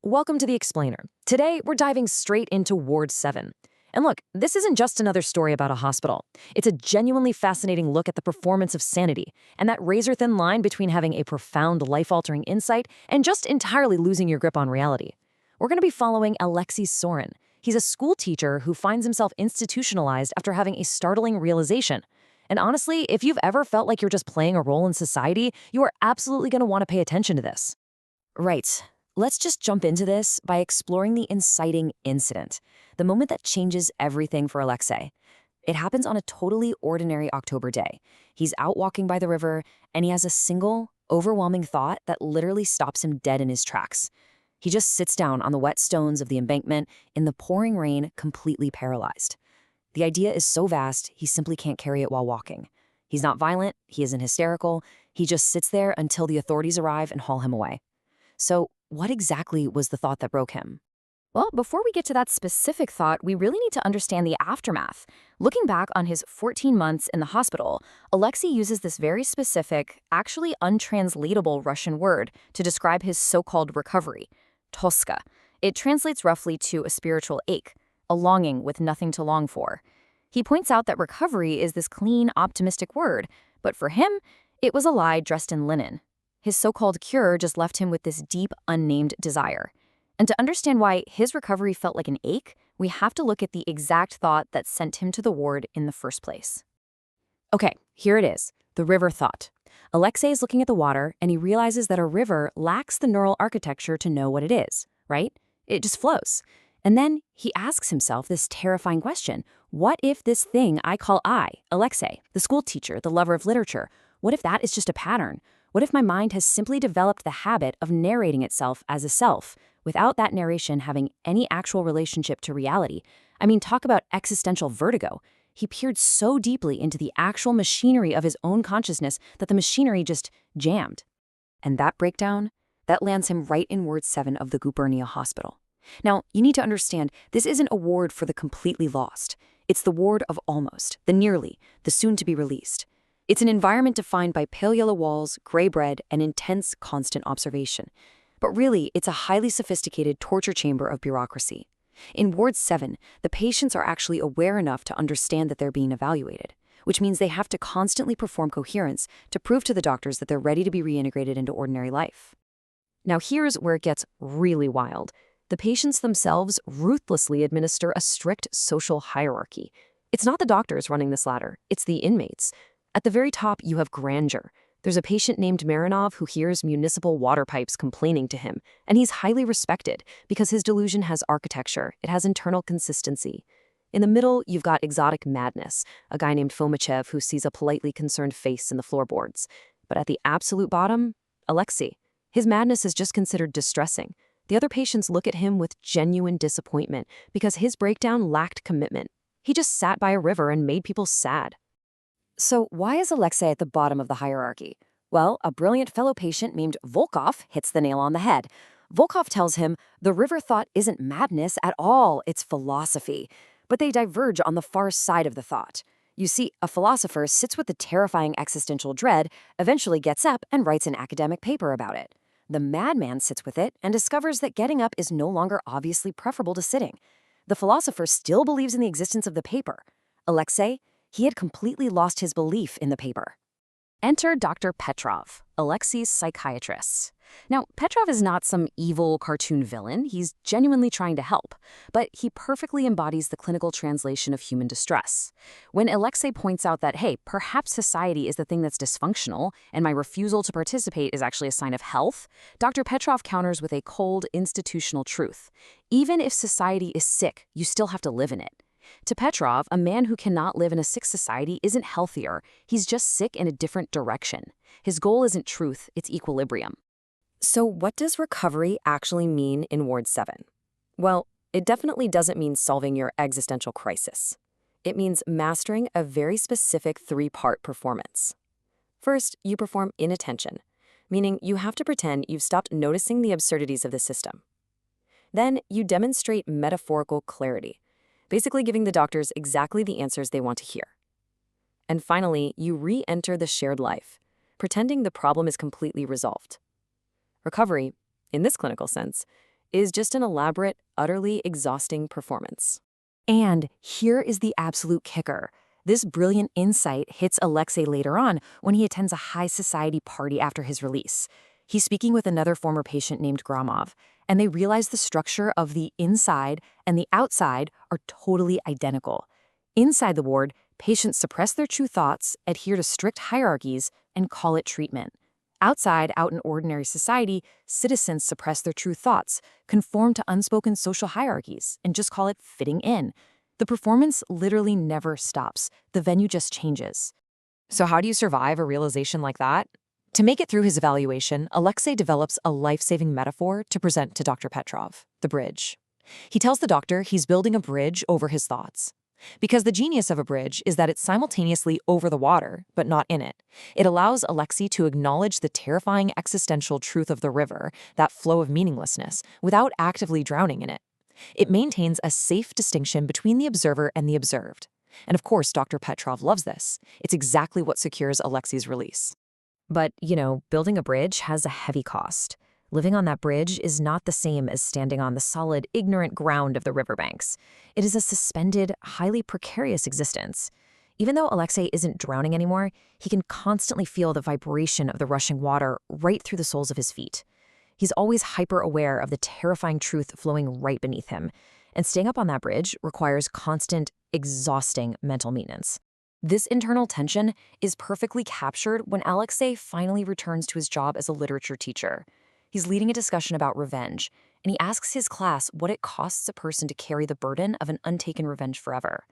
Welcome to The Explainer. Today, we're diving straight into Ward 7. And look, this isn't just another story about a hospital. It's a genuinely fascinating look at the performance of sanity and that razor-thin line between having a profound, life-altering insight and just entirely losing your grip on reality. We're going to be following Aleksei Sorin. He's a school teacher who finds himself institutionalized after having a startling realization. And honestly, if you've ever felt like you're just playing a role in society, you are absolutely going to want to pay attention to this. Right. Let's just jump into this by exploring the inciting incident, the moment that changes everything for Aleksei. It happens on a totally ordinary October day. He's out walking by the river, and he has a single, overwhelming thought that literally stops him dead in his tracks. He just sits down on the wet stones of the embankment in the pouring rain, completely paralyzed. The idea is so vast, he simply can't carry it while walking. He's not violent, he isn't hysterical, he just sits there until the authorities arrive and haul him away. So, what exactly was the thought that broke him? Well, before we get to that specific thought, we really need to understand the aftermath. Looking back on his 14 months in the hospital, Aleksei uses this very specific, actually untranslatable Russian word to describe his so-called recovery, toska. It translates roughly to a spiritual ache, a longing with nothing to long for. He points out that recovery is this clean, optimistic word, but for him, it was a lie dressed in linen. His so-called cure just left him with this deep, unnamed desire. And to understand why his recovery felt like an ache, we have to look at the exact thought that sent him to the ward in the first place. Okay, here it is, the river thought. Aleksei is looking at the water, and he realizes that a river lacks the neural architecture to know what it is, right? It just flows. And then he asks himself this terrifying question: what if this thing I call Aleksei, the school teacher, the lover of literature, what if that is just a pattern? What if my mind has simply developed the habit of narrating itself as a self, without that narration having any actual relationship to reality? I mean, talk about existential vertigo. He peered so deeply into the actual machinery of his own consciousness that the machinery just jammed. And that breakdown, that lands him right in Ward 7 of the Gubernia Hospital. Now, you need to understand, this isn't a ward for the completely lost. It's the ward of almost, the nearly, the soon-to-be-released. It's an environment defined by pale yellow walls, gray bread, and intense, constant observation. But really, it's a highly sophisticated torture chamber of bureaucracy. In Ward 7, the patients are actually aware enough to understand that they're being evaluated, which means they have to constantly perform coherence to prove to the doctors that they're ready to be reintegrated into ordinary life. Now here's where it gets really wild. The patients themselves ruthlessly administer a strict social hierarchy. It's not the doctors running this ladder, it's the inmates. At the very top, you have grandeur. There's a patient named Marinov who hears municipal water pipes complaining to him, and he's highly respected because his delusion has architecture, it has internal consistency. In the middle, you've got exotic madness, a guy named Fomichev who sees a politely concerned face in the floorboards. But at the absolute bottom, Aleksei. His madness is just considered distressing. The other patients look at him with genuine disappointment because his breakdown lacked commitment. He just sat by a river and made people sad. So why is Aleksei at the bottom of the hierarchy? Well, a brilliant fellow patient named Volkov hits the nail on the head. Volkov tells him the river thought isn't madness at all, it's philosophy. But they diverge on the far side of the thought. You see, a philosopher sits with the terrifying existential dread, eventually gets up and writes an academic paper about it. The madman sits with it and discovers that getting up is no longer obviously preferable to sitting. The philosopher still believes in the existence of the paper. Aleksei, he had completely lost his belief in the paper. Enter Dr. Petrov, Aleksei's psychiatrist. Now, Petrov is not some evil cartoon villain. He's genuinely trying to help, but he perfectly embodies the clinical translation of human distress. When Aleksei points out that, hey, perhaps society is the thing that's dysfunctional, and my refusal to participate is actually a sign of health, Dr. Petrov counters with a cold, institutional truth. Even if society is sick, you still have to live in it. To Petrov, a man who cannot live in a sick society isn't healthier. He's just sick in a different direction. His goal isn't truth, it's equilibrium. So what does recovery actually mean in Ward 7? Well, it definitely doesn't mean solving your existential crisis. It means mastering a very specific three-part performance. First, you perform inattention, meaning you have to pretend you've stopped noticing the absurdities of the system. Then you demonstrate metaphorical clarity, basically giving the doctors exactly the answers they want to hear. And finally, you re-enter the shared life, pretending the problem is completely resolved. Recovery, in this clinical sense, is just an elaborate, utterly exhausting performance. And here is the absolute kicker. This brilliant insight hits Aleksei later on when he attends a high society party after his release. He's speaking with another former patient named Gromov, and they realize the structure of the inside and the outside are totally identical. Inside the ward, patients suppress their true thoughts, adhere to strict hierarchies, and call it treatment. Outside, out in ordinary society, citizens suppress their true thoughts, conform to unspoken social hierarchies, and just call it fitting in. The performance literally never stops. The venue just changes. So how do you survive a realization like that? To make it through his evaluation, Aleksei develops a life-saving metaphor to present to Dr. Petrov, the bridge. He tells the doctor he's building a bridge over his thoughts. Because the genius of a bridge is that it's simultaneously over the water, but not in it. It allows Aleksei to acknowledge the terrifying existential truth of the river, that flow of meaninglessness, without actively drowning in it. It maintains a safe distinction between the observer and the observed. And of course, Dr. Petrov loves this. It's exactly what secures Aleksei's release. But, building a bridge has a heavy cost. Living on that bridge is not the same as standing on the solid, ignorant ground of the riverbanks. It is a suspended, highly precarious existence. Even though Aleksei isn't drowning anymore, he can constantly feel the vibration of the rushing water right through the soles of his feet. He's always hyper-aware of the terrifying truth flowing right beneath him, and staying up on that bridge requires constant, exhausting mental maintenance. This internal tension is perfectly captured when Aleksei finally returns to his job as a literature teacher. He's leading a discussion about revenge, and he asks his class what it costs a person to carry the burden of an untaken revenge forever.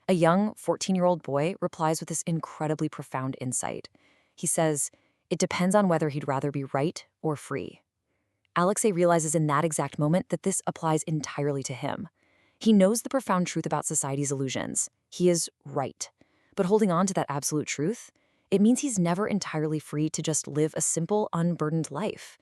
A young 14-year-old boy replies with this incredibly profound insight. He says, "It depends on whether he'd rather be right or free." Aleksei realizes in that exact moment that this applies entirely to him. He knows the profound truth about society's illusions. He is right. But holding on to that absolute truth, it means he's never entirely free to just live a simple, unburdened life.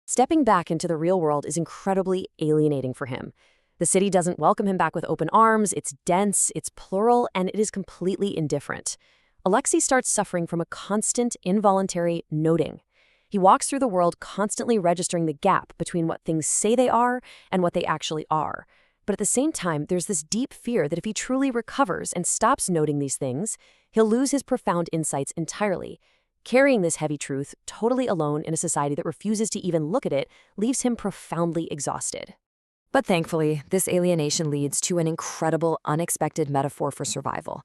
Stepping back into the real world is incredibly alienating for him. The city doesn't welcome him back with open arms, it's dense, it's plural, and it is completely indifferent. Aleksei starts suffering from a constant, involuntary noting. He walks through the world constantly registering the gap between what things say they are and what they actually are. But at the same time, there's this deep fear that if he truly recovers and stops noting these things, he'll lose his profound insights entirely. Carrying this heavy truth, totally alone in a society that refuses to even look at it, leaves him profoundly exhausted. But thankfully, this alienation leads to an incredible, unexpected metaphor for survival.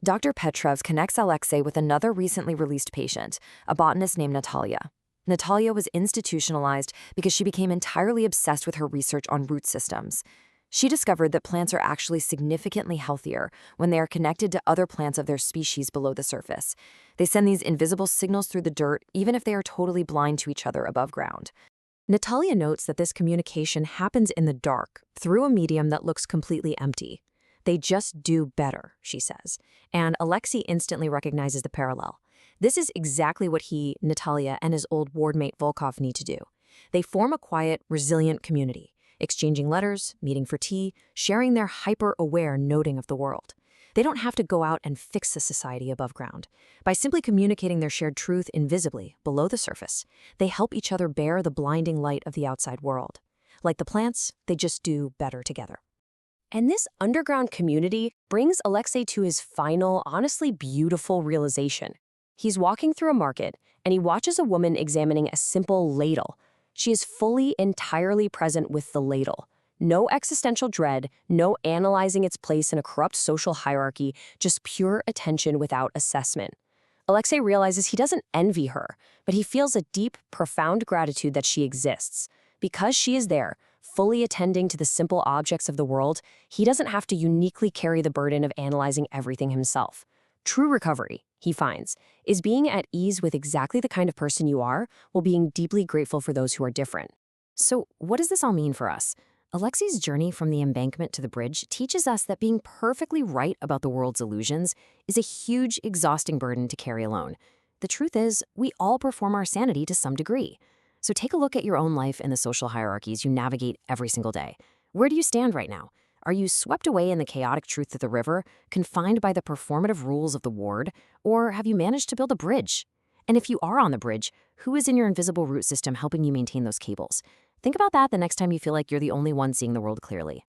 Dr. Petrov connects Aleksei with another recently released patient, a botanist named Natalya. Natalya was institutionalized because she became entirely obsessed with her research on root systems. She discovered that plants are actually significantly healthier when they are connected to other plants of their species below the surface. They send these invisible signals through the dirt, even if they are totally blind to each other above ground. Natalya notes that this communication happens in the dark, through a medium that looks completely empty. They just do better, she says, and Aleksei instantly recognizes the parallel. This is exactly what he, Natalya, and his old wardmate Volkov need to do. They form a quiet, resilient community, exchanging letters, meeting for tea, sharing their hyper-aware noting of the world. They don't have to go out and fix the society above ground. By simply communicating their shared truth invisibly, below the surface, they help each other bear the blinding light of the outside world. Like the plants, they just do better together. And this underground community brings Aleksei to his final, honestly beautiful realization. He's walking through a market, and he watches a woman examining a simple ladle. She is fully, entirely present with the ladle. No existential dread, no analyzing its place in a corrupt social hierarchy, just pure attention without assessment. Aleksei realizes he doesn't envy her, but he feels a deep, profound gratitude that she exists. Because she is there, fully attending to the simple objects of the world, he doesn't have to uniquely carry the burden of analyzing everything himself. True recovery, he finds, is being at ease with exactly the kind of person you are while being deeply grateful for those who are different. So what does this all mean for us? Aleksei's journey from the embankment to the bridge teaches us that being perfectly right about the world's illusions is a huge, exhausting burden to carry alone. The truth is, we all perform our sanity to some degree. So take a look at your own life and the social hierarchies you navigate every single day. Where do you stand right now? Are you swept away in the chaotic truth of the river, confined by the performative rules of the ward, or have you managed to build a bridge? And if you are on the bridge, who is in your invisible root system helping you maintain those cables? Think about that the next time you feel like you're the only one seeing the world clearly.